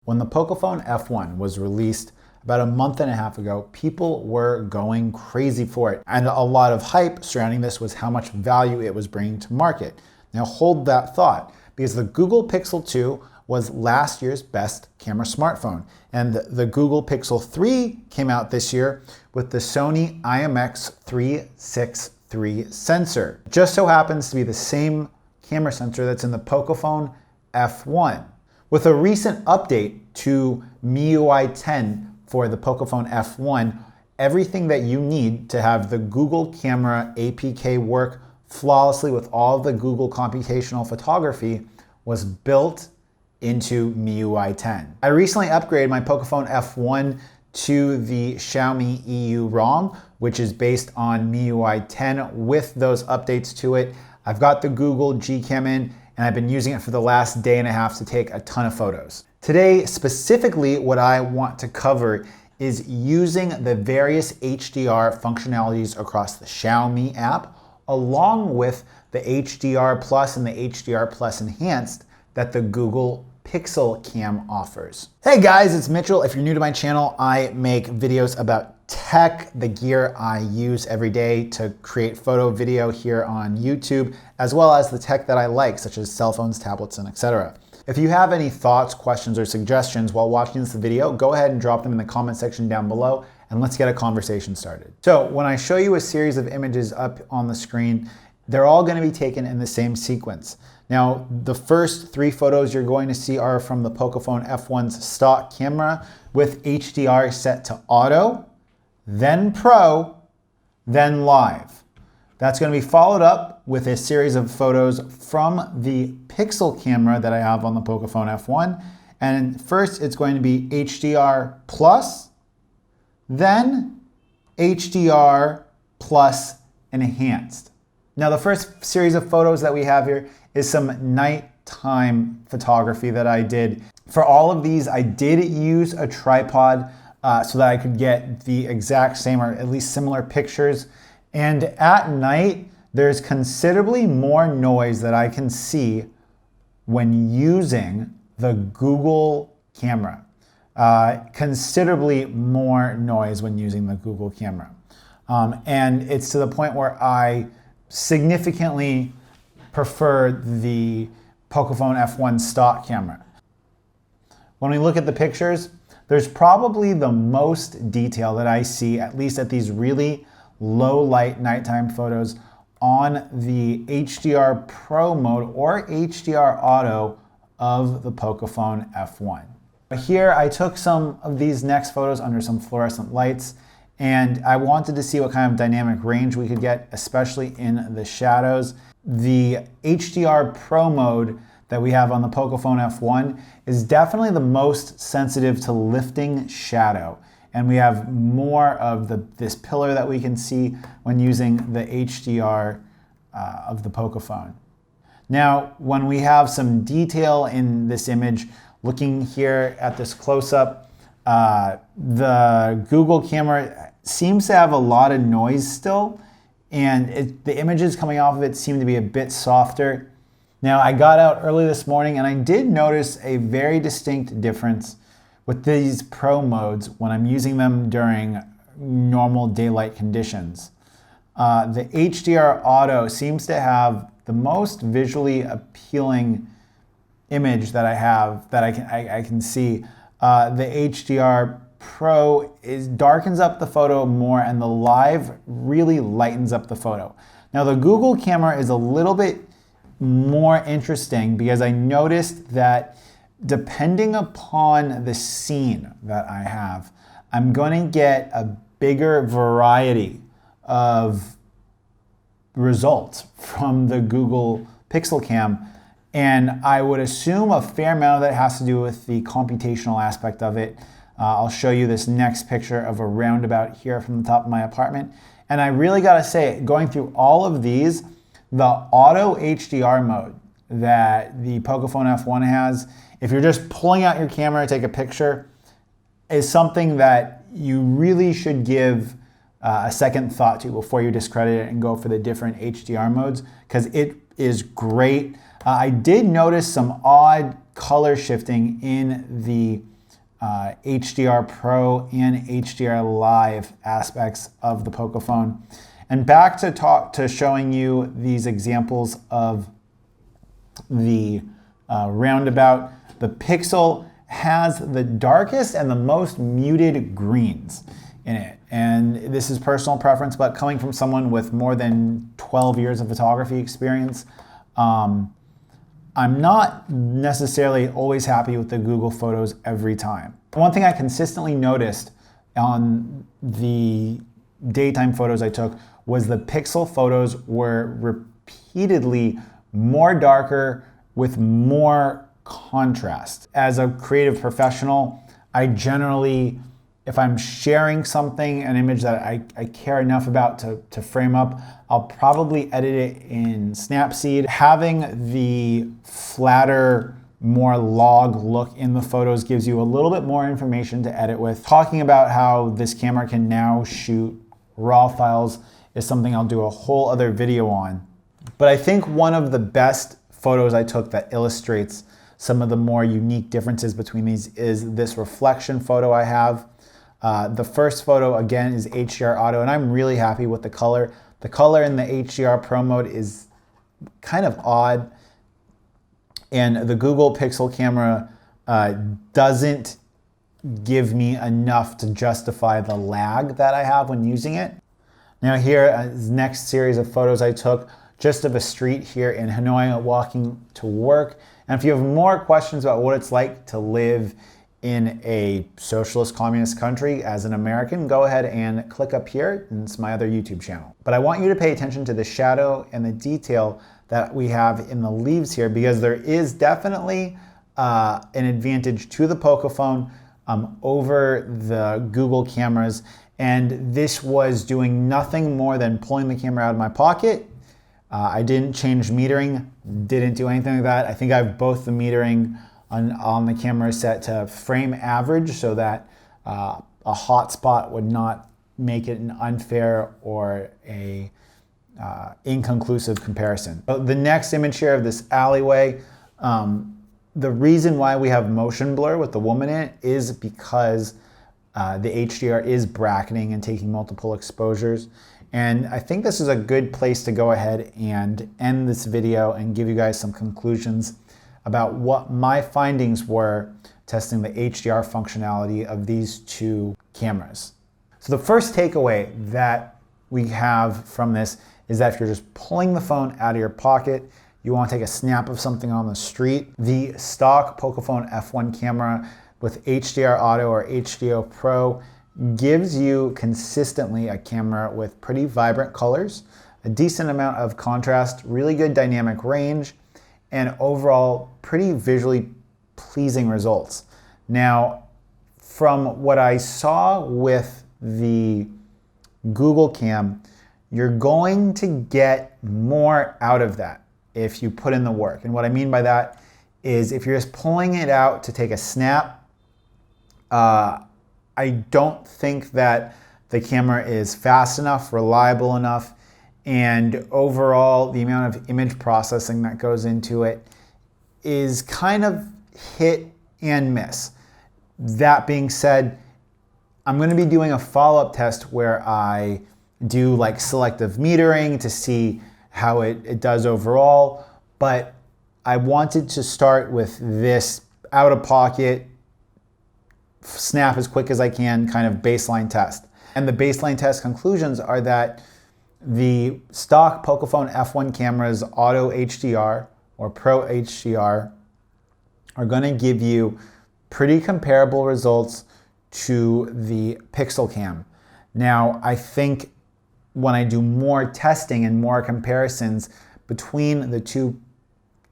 When the Pocophone F1 was released about a month and a half ago, people were going crazy for it. And a lot of hype surrounding this was how much value it was bringing to market. Now hold that thought, because the Google Pixel 2 was last year's best camera smartphone. And the Google Pixel 3 came out this year with the Sony IMX363 sensor. It just so happens to be the same camera sensor that's in the Pocophone F1. With a recent update to Miui 10 for the Pocophone F1, everything that you need to have the Google camera APK work flawlessly with all of the Google computational photography was built into Miui 10. I recently upgraded my Pocophone F1 to the Xiaomi EU ROM, which is based on Miui 10 with those updates to it. I've got the Google GCam in, and I've been using it for the last day and a half to take a ton of photos. Today, specifically, what I want to cover is using the various HDR functionalities across the Xiaomi app, along with the HDR Plus and the HDR Plus Enhanced that the Google Pixel Cam offers. Hey guys, it's Mitchell. If you're new to my channel, I make videos about tech, the gear I use every day to create photo, video here on YouTube, as well as the tech that I like, such as cell phones, tablets, and etc. If you have any thoughts, questions, or suggestions while watching this video, go ahead and drop them in the comment section down below, and let's get a conversation started. So when I show you a series of images up on the screen, they're all going to be taken in the same sequence. Now, the first 3 photos you're going to see are from the Pocophone F1's stock camera with HDR set to auto, then Pro, then Live. That's going to be followed up with a series of photos from the Pixel camera that I have on the Pocophone F1. And first it's going to be HDR Plus, then HDR Plus Enhanced. Now the first series of photos that we have here is some nighttime photography that I did. For all of these, I did use a tripod so that I could get the exact same or at least similar pictures. And at night, there's considerably more noise that I can see when using the Google camera. Considerably more noise when using the Google camera. And it's to the point where I significantly prefer the Pocophone F1 stock camera. When we look at the pictures, there's probably the most detail that I see, at least at these really low light nighttime photos, on the HDR Pro mode or HDR Auto of the Pocophone F1. Here I took some of these next photos under some fluorescent lights, and I wanted to see what kind of dynamic range we could get, especially in the shadows. The HDR Pro mode that we have on the Pocophone F1 is definitely the most sensitive to lifting shadow. And we have more of this pillar that we can see when using the HDR of the Pocophone. Now, when we have some detail in this image, looking here at this close-up, the Google camera seems to have a lot of noise still, and the images coming off of it seem to be a bit softer. Now, I got out early this morning and I did notice a very distinct difference with these Pro modes when I'm using them during normal daylight conditions. The HDR Auto seems to have the most visually appealing image that I have that I can see. The HDR Pro darkens up the photo more, and the Live really lightens up the photo. Now the Google camera is a little bit more interesting because I noticed that depending upon the scene that I have, I'm going to get a bigger variety of results from the Google Pixel Cam. And I would assume a fair amount of that has to do with the computational aspect of it. I'll show you this next picture of a roundabout here from the top of my apartment. And I really gotta say, going through all of these, the auto HDR mode that the Pocophone F1 has, if you're just pulling out your camera to take a picture, is something that you really should give a second thought to before you discredit it and go for the different HDR modes, because it is great. I did notice some odd color shifting in the HDR Pro and HDR Live aspects of the Pocophone. And back to showing you these examples of the roundabout. The Pixel has the darkest and the most muted greens in it. And this is personal preference, but coming from someone with more than 12 years of photography experience, I'm not necessarily always happy with the Google photos every time. One thing I consistently noticed on the daytime photos I took was the Pixel photos were repeatedly more darker with more contrast. As a creative professional, I generally, if I'm sharing something, an image that I care enough about to frame up, I'll probably edit it in Snapseed. Having the flatter, more log look in the photos gives you a little bit more information to edit with. Talking about how this camera can now shoot RAW files is something I'll do a whole other video on. But I think one of the best photos I took that illustrates some of the more unique differences between these is this reflection photo I have. The first photo, again, is HDR Auto, and I'm really happy with the color. The color in the HDR Pro mode is kind of odd, and the Google Pixel camera doesn't give me enough to justify the lag that I have when using it. Now here is the next series of photos I took just of a street here in Hanoi walking to work. And if you have more questions about what it's like to live in a socialist communist country as an American, go ahead and click up here, and it's my other YouTube channel. But I want you to pay attention to the shadow and the detail that we have in the leaves here, because there is definitely an advantage to the Pocophone over the Google cameras. And this was doing nothing more than pulling the camera out of my pocket. I didn't change metering, didn't do anything like that. I think I have both the metering on the camera set to frame average so that a hotspot would not make it an unfair or a inconclusive comparison. But the next image here of this alleyway, the reason why we have motion blur with the woman in it is because the HDR is bracketing and taking multiple exposures. And I think this is a good place to go ahead and end this video and give you guys some conclusions about what my findings were testing the HDR functionality of these two cameras. So the first takeaway that we have from this is that if you're just pulling the phone out of your pocket, you want to take a snap of something on the street, the stock Pocophone F1 camera with HDR Auto or HDR Pro gives you consistently a camera with pretty vibrant colors, a decent amount of contrast, really good dynamic range, and overall pretty visually pleasing results. Now, from what I saw with the Google Cam, you're going to get more out of that if you put in the work. And what I mean by that is if you're just pulling it out to take a snap, I don't think that the camera is fast enough, reliable enough, and overall the amount of image processing that goes into it is kind of hit and miss. That being said, I'm going to be doing a follow-up test where I do like selective metering to see how it does overall, but I wanted to start with this out-of-pocket, snap as quick as I can kind of baseline test. And the baseline test conclusions are that the stock Pocophone F1 cameras Auto HDR or Pro HDR are going to give you pretty comparable results to the Pixel Cam. Now, I think when I do more testing and more comparisons between the two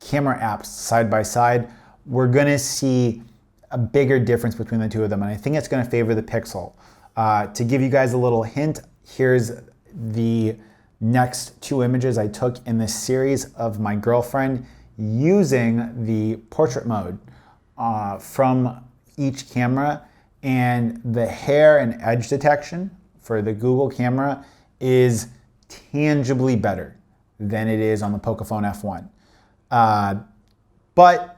camera apps side by side, we're going to see a bigger difference between the two of them, and I think it's going to favor the Pixel. To give you guys a little hint, here's the next two images I took in this series of my girlfriend using the portrait mode from each camera, and the hair and edge detection for the Google camera is tangibly better than it is on the Pocophone F1. But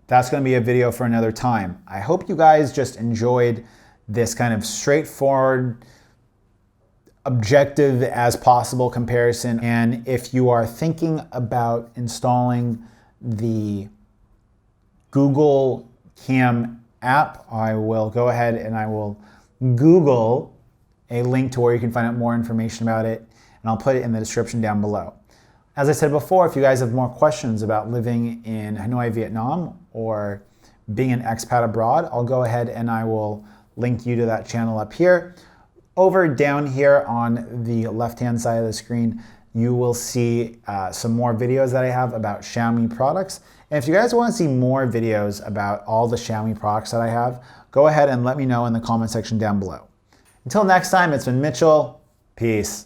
that's going to be a video for another time. I hope you guys just enjoyed this kind of straightforward, objective as possible comparison. And if you are thinking about installing the Google Cam app, I will go ahead and I will Google a link to where you can find out more information about it, and I'll put it in the description down below. As I said before, if you guys have more questions about living in Hanoi, Vietnam, or being an expat abroad, I'll go ahead and I will link you to that channel up here. Over down here on the left-hand side of the screen, you will see some more videos that I have about Xiaomi products. And if you guys want to see more videos about all the Xiaomi products that I have, go ahead and let me know in the comment section down below. Until next time, it's been Mitchell. Peace.